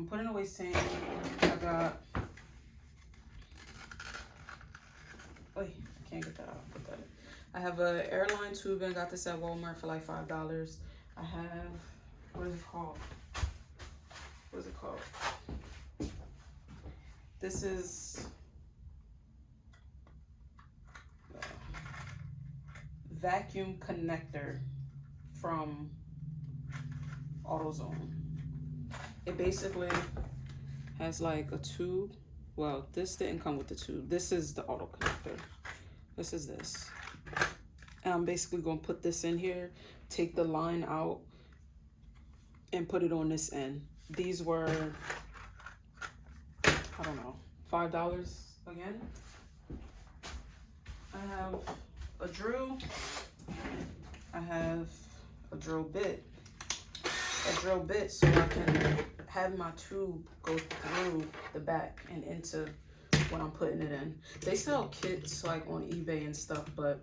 putting away sand. I got, wait, I can't get that out. Put that in. I have a Airline tubing. Got this at Walmart for like $5. I have, what is it called? What is it called? This is vacuum connector from AutoZone. It basically has like a tube. Well, this didn't come with the tube. This is the auto connector. This is this. And I'm basically gonna put this in here, take the line out, and put it on this end. These were, I don't know, $5 again. I have a drill. I have a drill bit. So I can have my tube go through the back and into when I'm putting it in. They sell kits like on eBay and stuff, but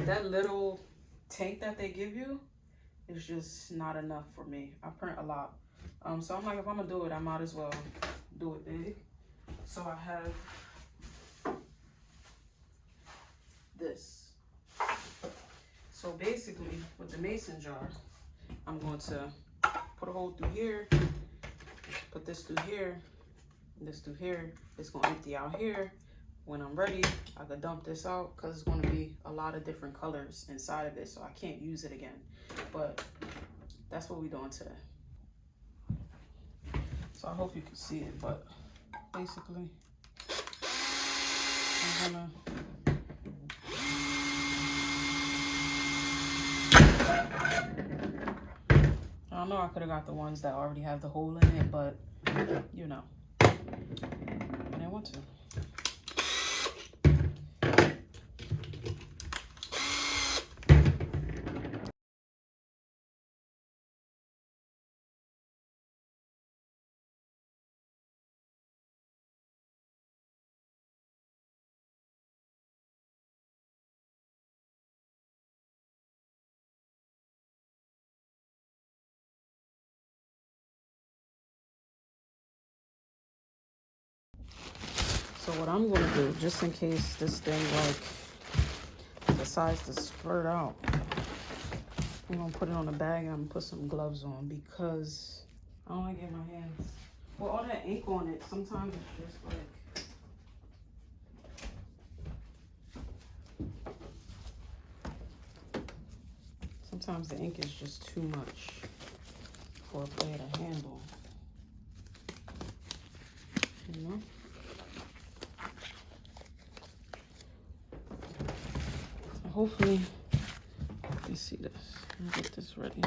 that little tank that they give you is just not enough for me. I print a lot. So I'm like, if I'm gonna do it, I might as well do it big. So I have this. So basically with the mason jar, I'm going to put a hole through here, put this through here, this through here. It's gonna empty out here. When I'm ready, I could dump this out because it's gonna be a lot of different colors inside of it, so I can't use it again. But that's what we're doing today. So I hope you can see it, but basically, I'm gonna I know I could have got the ones that already have the hole in it, but you know, I didn't want to. So what I'm gonna do, just in case this thing like decides to spurt out, I'm gonna put it on a bag and I'm gonna put some gloves on because I don't wanna get my hands. Well, all that ink on it, sometimes it's just like, sometimes the ink is just too much for a player to handle, you know? Hopefully, you see this. Let me get this ready.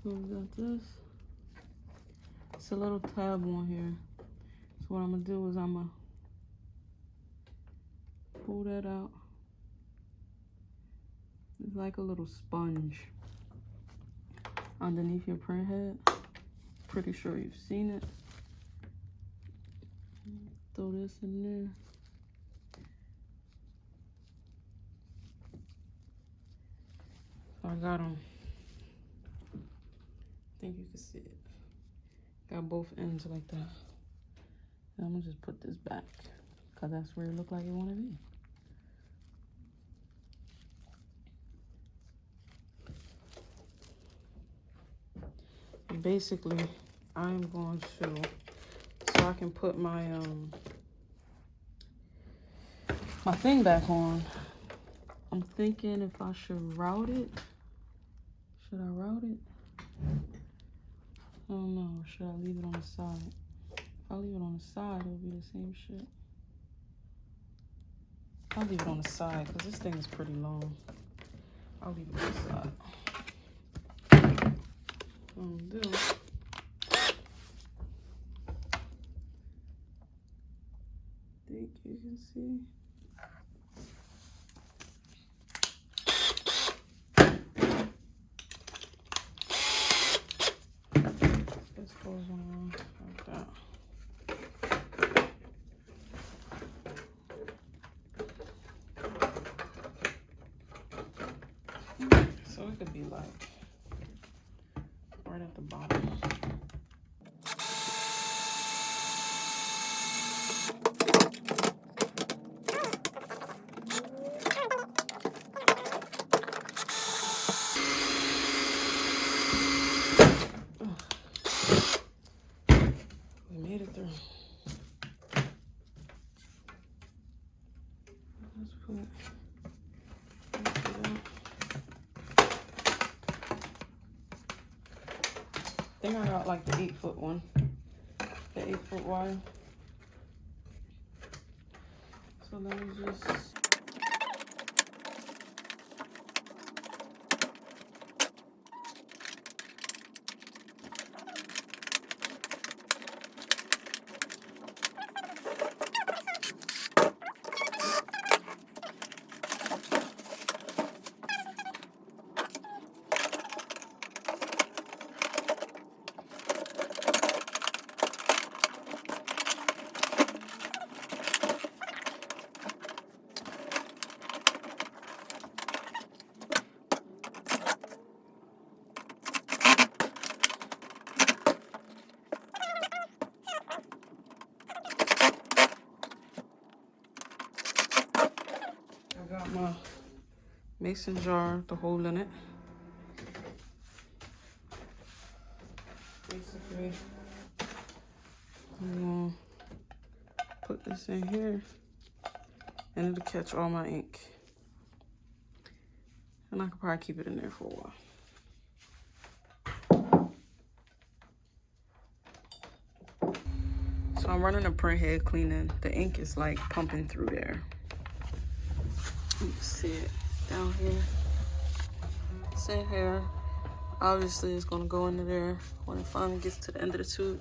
So we got this. It's a little tab on here. So what I'm gonna do is I'm gonna pull that out. It's like a little sponge underneath your print head. Pretty sure you've seen it. Throw this in there. I got them. I think you can see it. Got both ends like that. And I'm gonna just put this back because that's where it look like it wanna be. And basically, I'm going to, so I can put my my thing back on. I'm thinking if I should route it. Should I route it? I don't know. Or should I leave it on the side? If I leave it on the side, it'll be the same shit. I'll leave it on the side because this thing is pretty long. I'll leave it on the side. What I'm gonna do. Think you can see. This goes on like that. So it could be like right at the bottom. We made it through. Let's put it out. I think I got like the 8-foot one, the 8-foot wire. So let me just. I got my mason jar, the hole in it. Basically, I'm gonna put this in here and it'll catch all my ink. And I could probably keep it in there for a while. So I'm running a print head cleaning. The ink is like pumping through there. You can see it down here. It's in here. Obviously, it's gonna go into there when it finally gets to the end of the tube.